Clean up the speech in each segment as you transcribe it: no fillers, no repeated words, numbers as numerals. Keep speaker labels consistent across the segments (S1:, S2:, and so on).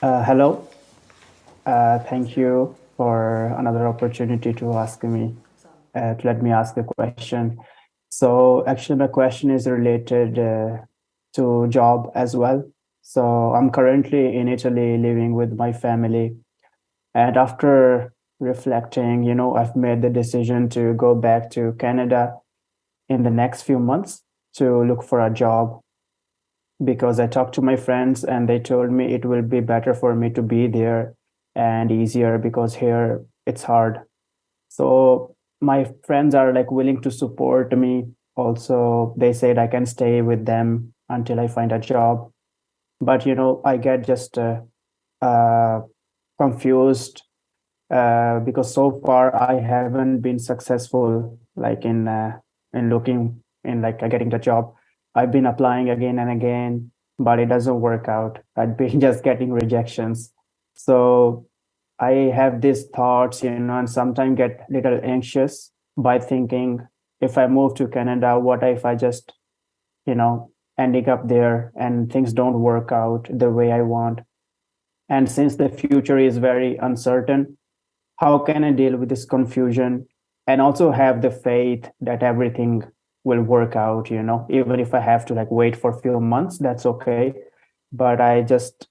S1: Hello. Thank you for another opportunity to ask me, to let me ask a question. So actually, my question is related to job as well. So I'm currently in Italy living with my family. And after reflecting, I've made the decision to go back to Canada in the next few months to look for a job because I talked to my friends and they told me it will be better for me to be there and easier because here it's hard. So my friends are like willing to support me. Also, they said I can stay with them until I find a job. But I get just uh, confused because so far I haven't been successful like in looking in like getting the job. I've been applying again and again, but it doesn't work out. I've been just getting rejections. So I have these thoughts, and sometimes get a little anxious by thinking if I move to Canada, what if I just, ending up there and things don't work out the way I want. And since the future is very uncertain, how can I deal with this confusion and also have the faith that everything will work out, even if I have to like wait for a few months, that's okay. But I just,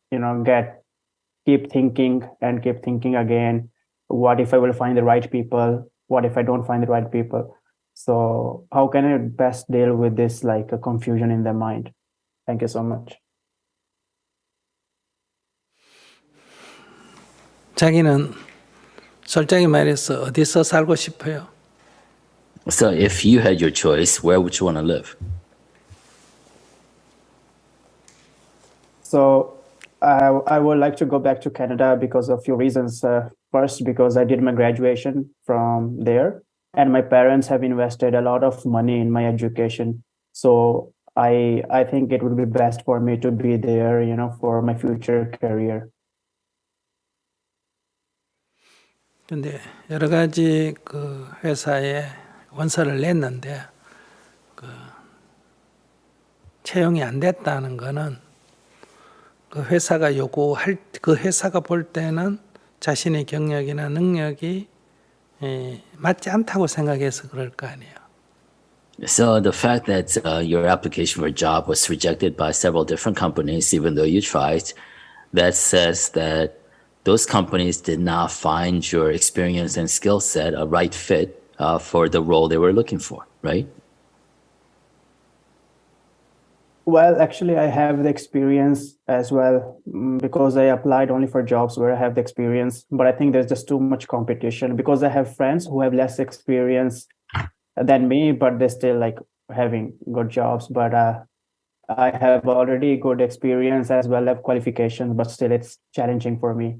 S1: get keep thinking again, what if I will find the right people? What if I don't find the right people? So how can I best deal with this like a confusion in the mind? Thank you so much.
S2: 자기는 솔직히 말해서 어디서 살고 싶어요?
S3: So if you had your choice, where would you want to live?
S1: So I would like to go back to Canada because of a few reasons. First, because I did my graduation from there, and my parents have invested a lot of money in my education. So I think it would be best for me to be there, for my future career.
S2: 근데 여러 가지 그 회사에 원서를 냈는데 그 채용이 안 됐다는 거는 그 회사가 요구할 그 회사가 볼 때는 자신의 경력이나 능력이 맞지 않다고 생각해서 그럴 거 아니에요.
S3: So the fact that your application for a job was rejected by several different companies, even though you tried, that says that those companies did not find your experience and skill set a right fit for the role they were looking for, right?
S1: Well, actually, I have the experience as well because I applied only for jobs where I have the experience. But I think there's just too much competition because I have friends who have less experience than me, but they're still like having good jobs. But I have already good experience as well as qualifications, but still it's challenging for me.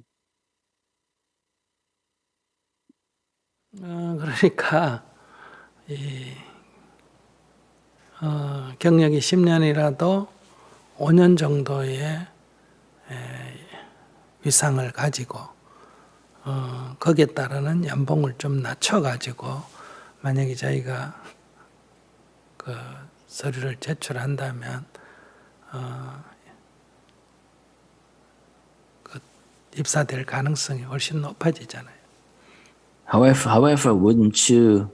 S2: 그러니까 경력이 10년이라도 5년 정도의 위상을 가지고 거기에 따르는 연봉을 좀 낮춰가지고 만약에 자기가 그 서류를 제출한다면 그 입사될 가능성이 훨씬 높아지잖아요.
S3: However, wouldn't you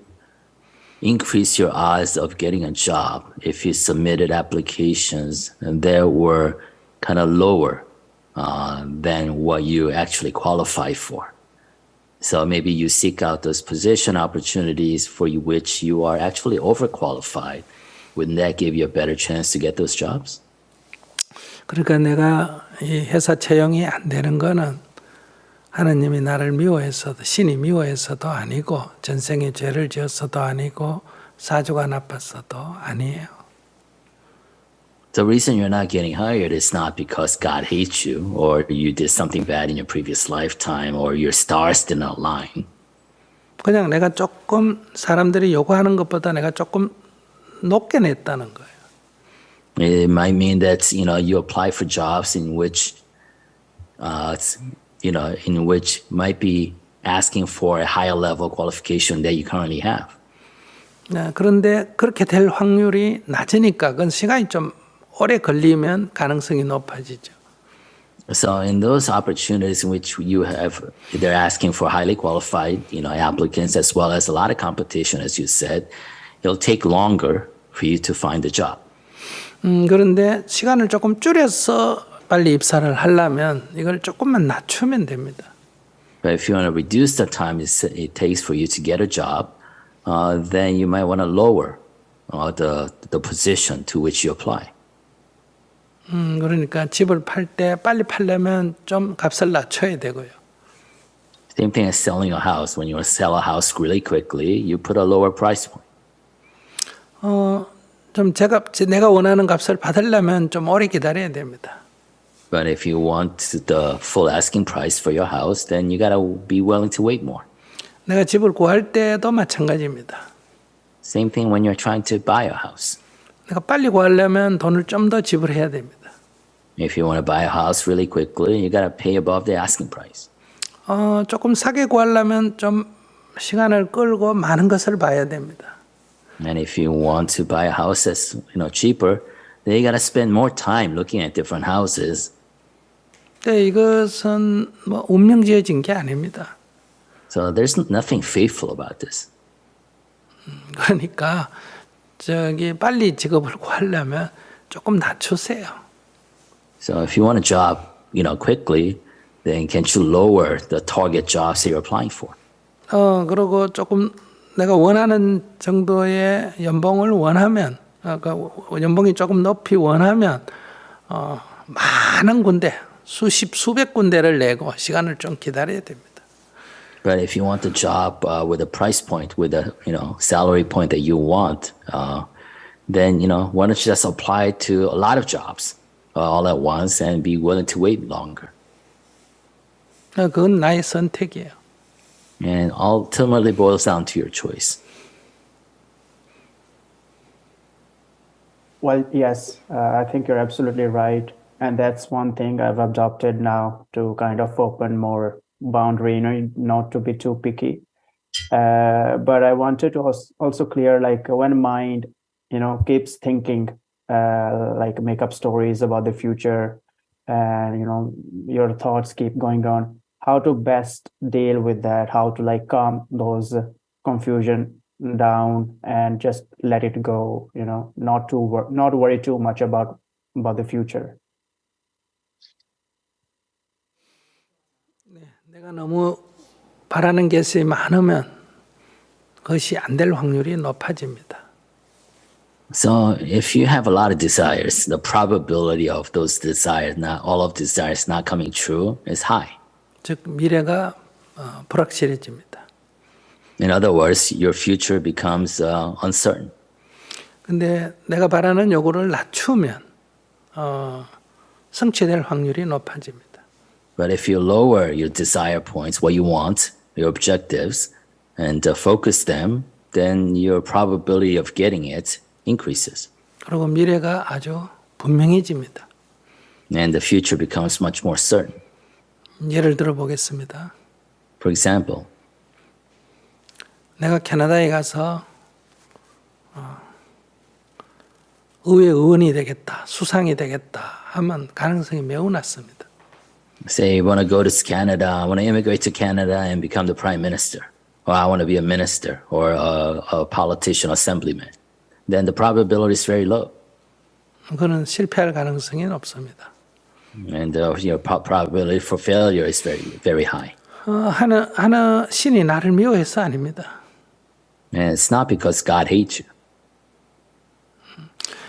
S3: increase your odds of getting a job if you submitted applications and they were kind of lower than what you actually qualified for? So maybe you seek out those position opportunities for which you are actually overqualified. Wouldn't that give you a better chance to get those jobs?
S2: 그러니까 내가 이 회사 채용이 안 되는 거는 하나님이 나를 미워해서도 신이 미워해서도 아니고 전생에 죄를 지었어도 아니고 사주가 나빴어도 아니에요.
S3: The reason you're not getting hired is not because God hates you or you did something bad in your previous lifetime or your stars did not align.
S2: 그냥 내가 조금 사람들이 요구하는 것보다 내가 조금 높게 냈다는 거예요.
S3: It might mean that you apply for jobs in which in which might be asking for a higher level qualification that you currently have.
S2: 그런데 그렇게 될 확률이 낮으니까 그건 시간이 좀 오래 걸리면 가능성이 높아지죠.
S3: So in those opportunities in which you have, they're asking for highly qualified, applicants as well as a lot of competition, as you said, it'll take longer for you to find a job.
S2: 그런데 시간을 조금 줄여서 빨리 입사를 하려면 이걸 조금만 낮추면 됩니다.
S3: But if you want to reduce the time it takes for you to get a job, then you might want to lower the position to which you apply.
S2: 그러니까 집을 팔 때 빨리 팔려면 좀 값을 낮춰야 되고요.
S3: Same thing as selling a house. When you want to sell a house really quickly, you put a lower price point.
S2: 좀 내가 원하는 값을 받으려면 좀 오래 기다려야 됩니다.
S3: But if you want the full asking price for your house, then you gotta be willing to wait more.
S2: 내가 집을 구할 때도 마찬가지입니다.
S3: Same thing when you're trying to buy a house.
S2: 내가 빨리 구하려면 돈을 좀 더 지불해야 됩니다.
S3: If you want to buy a house really quickly, you gotta pay above the asking price.
S2: 조금 싸게 구하려면 좀 시간을 끌고 많은 것을 봐야 됩니다.
S3: And if you want to buy a house that's cheaper, then you gotta spend more time looking at different houses.
S2: 근데 이것은 뭐 운명지어진 게 아닙니다.
S3: So there's nothing faithful about this.
S2: 그러니까 빨리 직업을 구하려면 조금 낮추세요.
S3: So if you want a job, quickly, then can't you lower the target jobs that you're applying for?
S2: 그리고 조금 내가 원하는 정도의 연봉을 원하면, 연봉이 조금 높이 원하면 많은 군데, 수백 군데를 내고 시간을 좀 기다려야 됩니다.
S3: But if you want the job with a price point, with a salary point that you want, then why don't you just apply to a lot of jobs all at once and be willing to wait longer?
S2: 그건 나의 선택이에요.
S3: And ultimately boils down to your choice.
S1: Well, yes, I think you're absolutely right. And that's one thing I've adopted now to kind of open more boundary, not to be too picky. But I wanted to also clear, like when mind, keeps thinking, like make up stories about the future and, your thoughts keep going on, how to best deal with that, how to like calm those confusion down and just let it go, not worry too much about the future.
S2: 내가 너무 바라는 것이 많으면 그것이 안 될 확률이 높아집니다.
S3: So if you have a lot of desires, the probability of those desires, not all of desires not coming true is high.
S2: 즉 미래가 불확실해집니다.
S3: In other words, your future becomes uncertain.
S2: 근데 내가 바라는 요구를 낮추면 성취될 확률이 높아집니다.
S3: But if you lower your desire points, what you want, your objectives, and focus them, then your probability of getting it increases.
S2: 그리고 미래가 아주 분명해집니다.
S3: And the future becomes much more certain.
S2: 예를 들어 보겠습니다.
S3: For example,
S2: 내가 캐나다에 가서 의회 의원이 되겠다, 수상이 되겠다 하면 가능성이 매우 낮습니다.
S3: say you want to go to Canada, I want to immigrate to Canada and become the prime minister, or I want to be a minister or a politician, assemblyman. Then the probability is very low.
S2: 그는 실패할 가능성이 높습니다.
S3: And your probability for failure is very, very high.
S2: 하나 신이 나를 미워해서 아닙니다.
S3: And it's not because God hates you.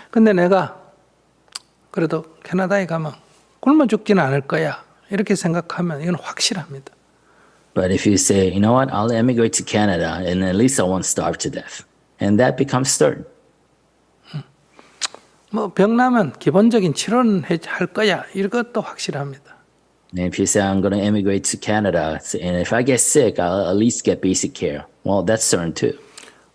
S2: 근데 내가 그래도 캐나다에 가면 굶어 죽지는 않을 거야. 이렇게 생각하면 이건 확실합니다.
S3: But if you say, you know what, I'll immigrate to Canada and at least I won't starve to death. And that becomes certain.
S2: 병 나면 기본적인 치료는 할 거야. 이것도 확실합니다.
S3: And if you say, I'm going to immigrate to Canada and if I get sick, I'll at least get basic care. Well, that's certain too.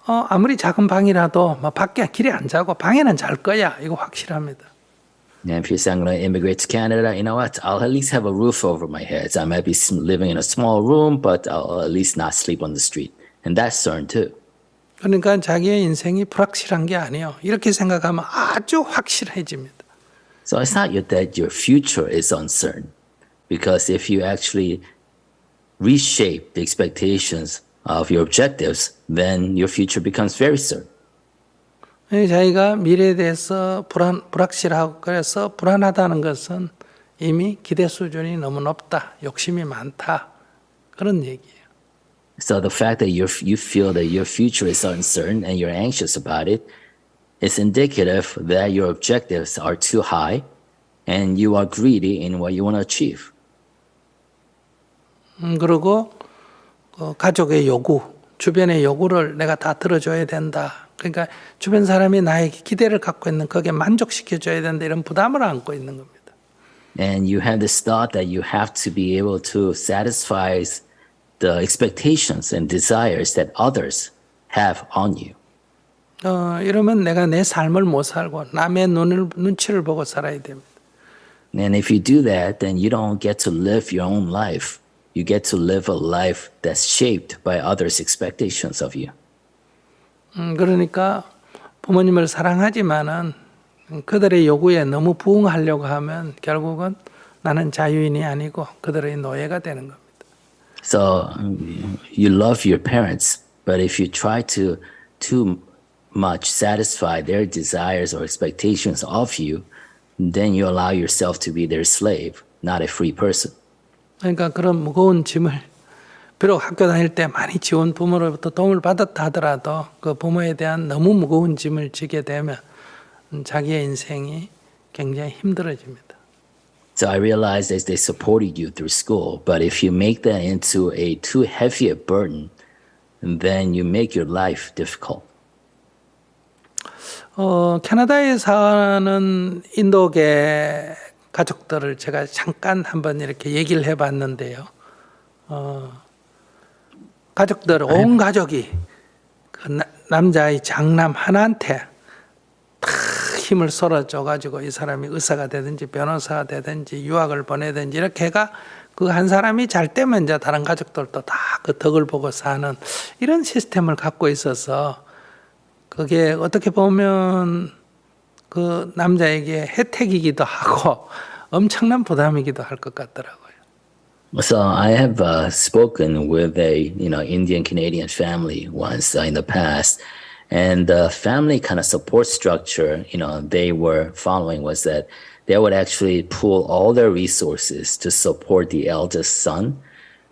S2: 아무리 작은 방이라도 밖에 길에 안 자고 방에는 잘 거야. 이거 확실합니다.
S3: And if you say, I'm going to immigrate to Canada, you know what, I'll at least have a roof over my head. I might be living in a small room, but I'll at least not sleep on the street. And that's certain too.
S2: 그러니까 자기의 인생이 불확실한 게 아니에요. 이렇게 생각하면 아주 확실해집니다.
S3: So it's not that your future is uncertain. Because if you actually reshape the expectations of your objectives, then your future becomes very certain.
S2: 자기가 미래에 대해서 불확실하고 그래서 불안하다는 것은 이미 기대 수준이 너무 높다, 욕심이 많다 그런 얘기예요.
S3: So the fact that you feel that your future is uncertain and you're anxious about it is indicative that your objectives are too high and you are greedy in what you want to achieve.
S2: 그리고 가족의 요구, 주변의 요구를 내가 다 들어줘야 된다. 그러니까 주변 사람이 나에게 기대를 갖고 있는 거기에 만족시켜줘야 된다. 이런 부담을 안고 있는 겁니다.
S3: And you have this thought that you have to be able to satisfy the expectations and desires that others have on you.
S2: 이러면 내가 내 삶을 못 살고 남의 눈치를 보고 살아야 됩니다.
S3: And if you do that, then you don't get to live your own life. You get to live a life that's shaped by others' expectations of you.
S2: 그러니까 부모님을 사랑하지만은 그들의 요구에 너무 부응하려고 하면 결국은 나는 자유인이 아니고 그들의 노예가 되는 겁니다.
S3: So you love your parents, but if you try to too much satisfy their desires or expectations of you, then you allow yourself to be their slave, not a free person.
S2: 그러니까 그런 무거운 짐을 비록 학교 다닐 때 많이 지원 부모로부터 도움을 받았다 하더라도 그 부모에 대한 너무 무거운 짐을 지게 되면 자기의 인생이 굉장히 힘들어집니다.
S3: So I realized that they supported you through school, but if you make that into a too heavy a burden, then you make your life difficult.
S2: 캐나다에 사는 인도계 가족들을 제가 잠깐 한번 이렇게 얘기를 해봤는데요. 가족들, 온 가족이 그 남자의 장남 하나한테 다 힘을 쏟아줘가지고 이 사람이 의사가 되든지 변호사가 되든지 유학을 보내든지 이렇게 해가 그 한 사람이 잘 때면 이제 다른 가족들도 다 그 덕을 보고 사는 이런 시스템을 갖고 있어서 그게 어떻게 보면 그 남자에게 혜택이기도 하고 엄청난 부담이기도 할 것 같더라고요.
S3: So I have spoken with a Indian Canadian family once in the past, and the family kind of support structure they were following was that they would actually pool all their resources to support the eldest son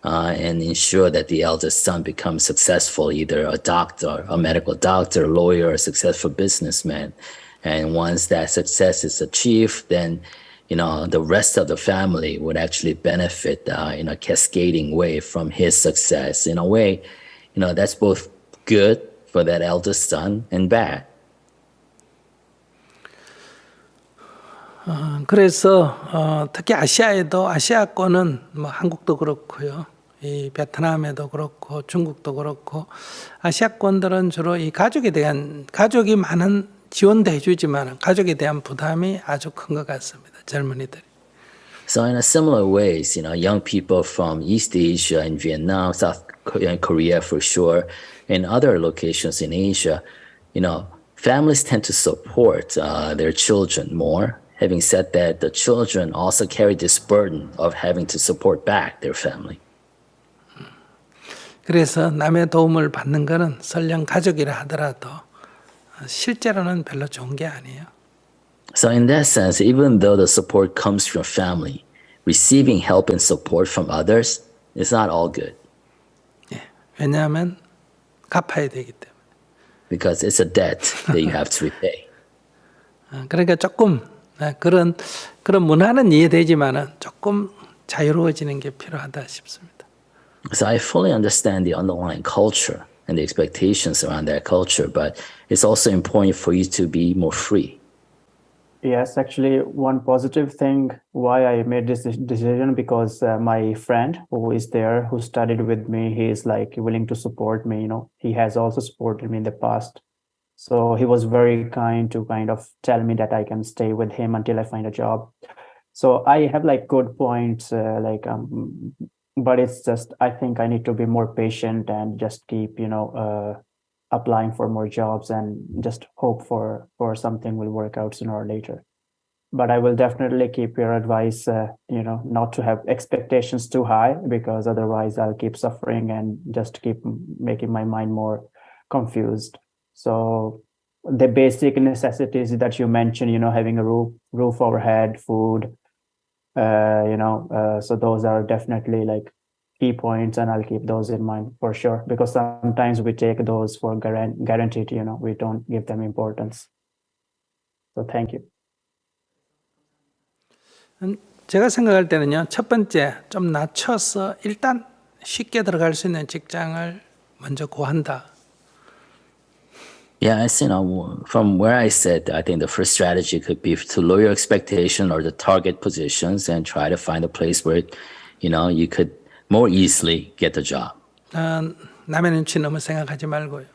S3: and ensure that the eldest son becomes successful, either a doctor, a medical doctor, lawyer, a successful businessman. And once that success is achieved, then the rest of the family would actually benefit in a cascading way from his success. In a way, that's both good for that eldest son and bad.
S2: 그래서 특히 아시아에도 아시아권은 뭐 한국도 그렇고요, 이 베트남에도 그렇고 중국도 그렇고 아시아권들은 주로 이 가족이 많은 지원도 해주지만 가족에 대한 부담이 아주 큰 것 같습니다. 젊은이들이.
S3: So in a similar ways, young people from East Asia and Vietnam, South Korea for sure, and other locations in Asia, families tend to support their children more. Having said that, the children also carry this burden of having to support back their family.
S2: 그래서 남의 도움을 받는 것은 설령 가족이라 하더라도 실제로는 별로 좋은 게 아니에요.
S3: So in that sense, even though the support comes from family, receiving help and support from others is not all good.
S2: 예, 왜냐하면 갚아야 되기 때문에.
S3: Because it's a debt that you have to repay.
S2: 그러니까 조금 그런 문화는 이해되지만은 조금 자유로워지는 게 필요하다 싶습니다.
S3: So I fully understand the underlying culture and the expectations around that culture, but it's also important for you to be more free.
S1: Yes, actually, one positive thing why I made this decision because my friend who is there, who studied with me, he is like willing to support me. He has also supported me in the past. So he was very kind to kind of tell me that I can stay with him until I find a job. So I have like good points, but it's just, I think I need to be more patient and just keep, applying for more jobs and just hope for something will work out sooner or later. but I will definitely keep your advice, not to have expectations too high, because otherwise I'll keep suffering and just keep making my mind more confused. So the basic necessities that you mentioned, having a roof overhead, food, so those are definitely like key points, and I'll keep those in mind for sure, because sometimes we take those for guaranteed, we don't give them importance. So thank you.
S2: 제가 생각할 때는요, 첫 번째, 좀 낮춰서 일단 쉽게 들어갈 수 있는 직장을 먼저 구한다.
S3: Yeah, from where I said, I think the first strategy could be to lower your expectation or the target positions and try to find a place where, you could more easily get the job.
S2: 남의 눈치 너무 생각하지 말고요.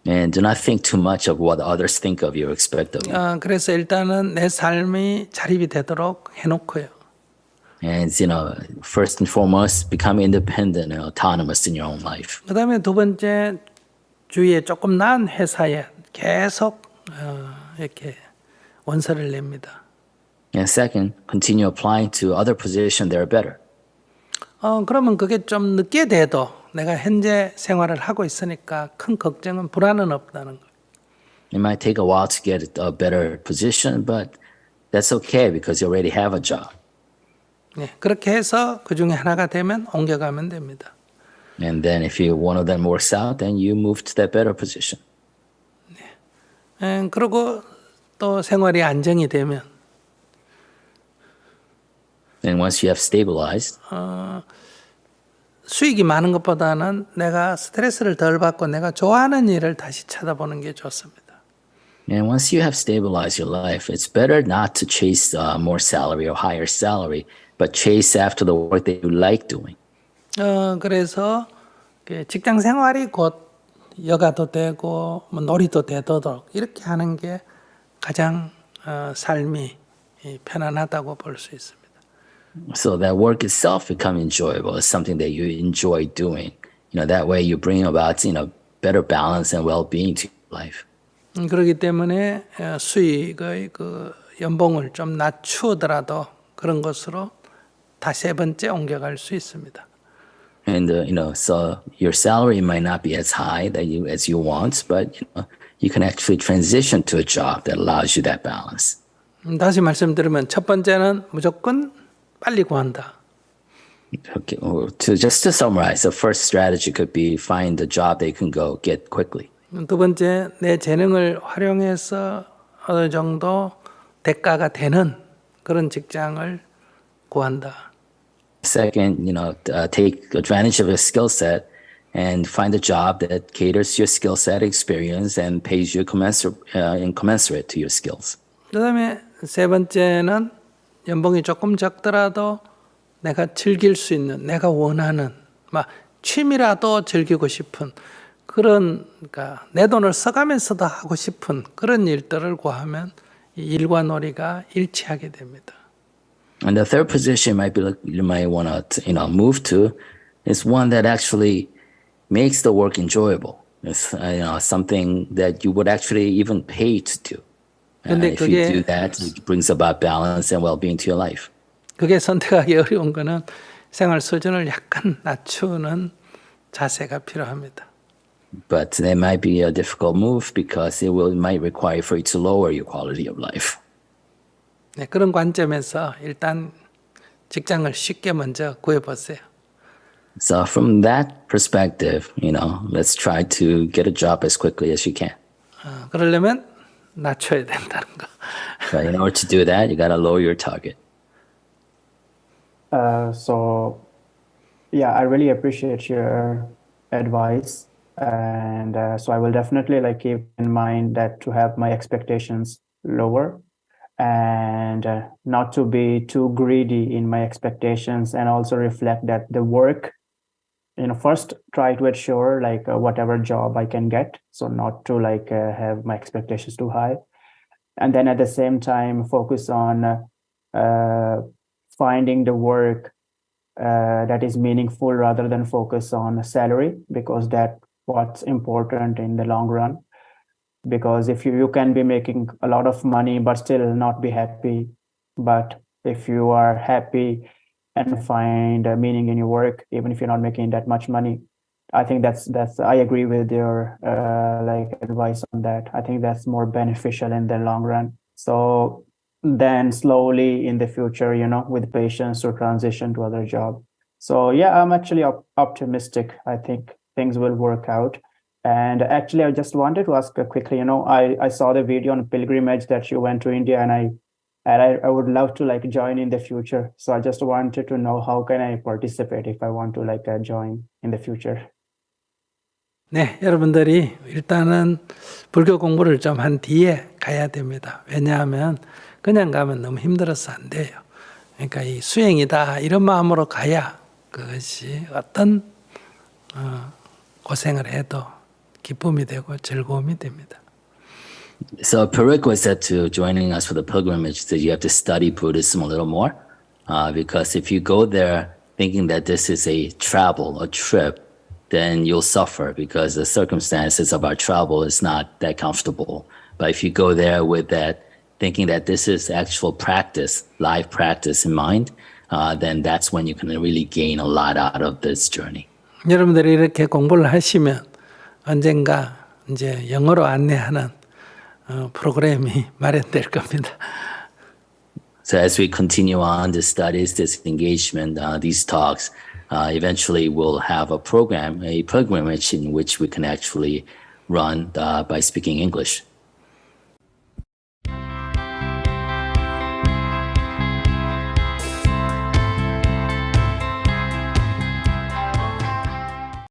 S3: And do not think too much of what others think of you or expect of you.
S2: 그래서 일단은 내 삶이 자립이 되도록 해놓고요.
S3: And, first and foremost, become independent and autonomous in your own life.
S2: 그 다음에 두 번째, 주위에 조금 나은 회사에 계속 이렇게 원서를 냅니다.
S3: And second, continue applying to other positions that are better.
S2: 그러면 그게 좀 늦게 돼도 내가 현재 생활을 하고 있으니까 큰 걱정은 불안은 없다는 거예요.
S3: It might take a while to get a better position, but that's okay because you already have a job.
S2: 네, 그렇게 해서 그 중에 하나가 되면 옮겨가면 됩니다.
S3: And then if one of them works out, then you move to that better position.
S2: 네, 그리고 또 생활이 안정이 되면
S3: And once you have stabilized,
S2: 수익이 많은 것보다는 내가 스트레스를 덜 받고 내가 좋아하는 일을 다시 찾아보는 게 좋습니다.
S3: and once you have stabilized your life, it's better not to chase more salary or higher salary, but chase after the work that you like doing.
S2: 그래서 직장 생활이 곧 여가도 되고 뭐 놀이도 되도록 이렇게 하는 게 가장 삶이 편안하다고 볼 수 있습니다.
S3: So that work itself become enjoyable. It's something that you enjoy doing. That way you bring about, better balance and well-being to your life.
S2: 그렇기 때문에 수익의 연봉을 좀 낮추더라도 그런 것으로 다시 세 번째 옮겨갈 수 있습니다.
S3: And so your salary might not be as high as you want, but you can actually transition to a job that allows you that balance.
S2: 다시 말씀드리면 첫 번째는 무조건 빨리 구한다.
S3: Okay. Just to summarize, the first strategy could be find a job that you can go get quickly.
S2: 두 번째, 내 재능을 활용해서 어느 정도 대가가 되는 그런 직장을 구한다.
S3: Second, take advantage of your skill set and find a job that caters to your skill set, experience, and pays you commensurate to your skills.
S2: 그다음에 세 번째는 연봉이 조금 적더라도 내가 즐길 수 있는, 내가 원하는, 막 취미라도 즐기고 싶은 그런, 그러니까 내 돈을 써가면서도 하고 싶은 그런 일들을 구하면 일과 놀이가 일치하게 됩니다.
S3: And the third position you might want to move to is one that actually makes the work enjoyable. It's something that you would actually even pay to do. If you do that, it brings about balance and well-being to your life.
S2: 그게 선택하기 어려운 거는 생활 수준을 약간 낮추는 자세가 필요합니다.
S3: But that might be a difficult move because might require for you to lower your quality of life.
S2: 네, 그런 관점에서 일단 직장을 쉽게 먼저 구해보세요.
S3: So from that perspective, let's try to get a job as quickly as you can.
S2: 그러려면 낮춰야 된다는 거.
S3: But in order to do that, you got to lower your target.
S1: So, yeah, I really appreciate your advice. And so I will definitely keep in mind that to have my expectations lower and not to be too greedy in my expectations, and also reflect that the work, first try to ensure whatever job I can get. So not to have my expectations too high. And then at the same time, focus on finding the work that is meaningful rather than focus on salary, because that's what's important in the long run. because if you can be making a lot of money but still not be happy, but if you are happy and find a meaning in your work, even if you're not making that much money, I think that's I agree with your like advice on that. I think that's more beneficial in the long run. So then slowly in the future, with patience, to transition to other job. So yeah, I'm actually optimistic. I think things will work out. And actually, I just wanted to ask quickly, I saw the video on pilgrimage that you went to India, and I would love to like join in the future. So I just wanted to know how can I participate if I want to like join in the future.
S2: 네, 여러분들이 일단은 불교 공부를 좀 한 뒤에 가야 됩니다. 왜냐하면 그냥 가면 너무 힘들어서 안 돼요. 그러니까 이 수행이다 이런 마음으로 가야 그것이 어떤 고생을 해도 기쁨이 되고 즐거움이 됩니다.
S3: So a prerequisite to joining us for the pilgrimage is that you have to study Buddhism a little more, because if you go there thinking that this is a travel, a trip, then you'll suffer because the circumstances of our travel is not that comfortable. But if you go there with that thinking that this is actual practice, life practice in mind, then that's when you can really gain a lot out of this journey.
S2: 여러분들이 이렇게 공부를 하시면 언젠가 이제 영어로 안내하는 프로그램이 마련될 겁니다.
S3: So as we continue on the studies, this engagement, these talks, eventually we'll have a program, a pilgrimage in which we can actually run by speaking English.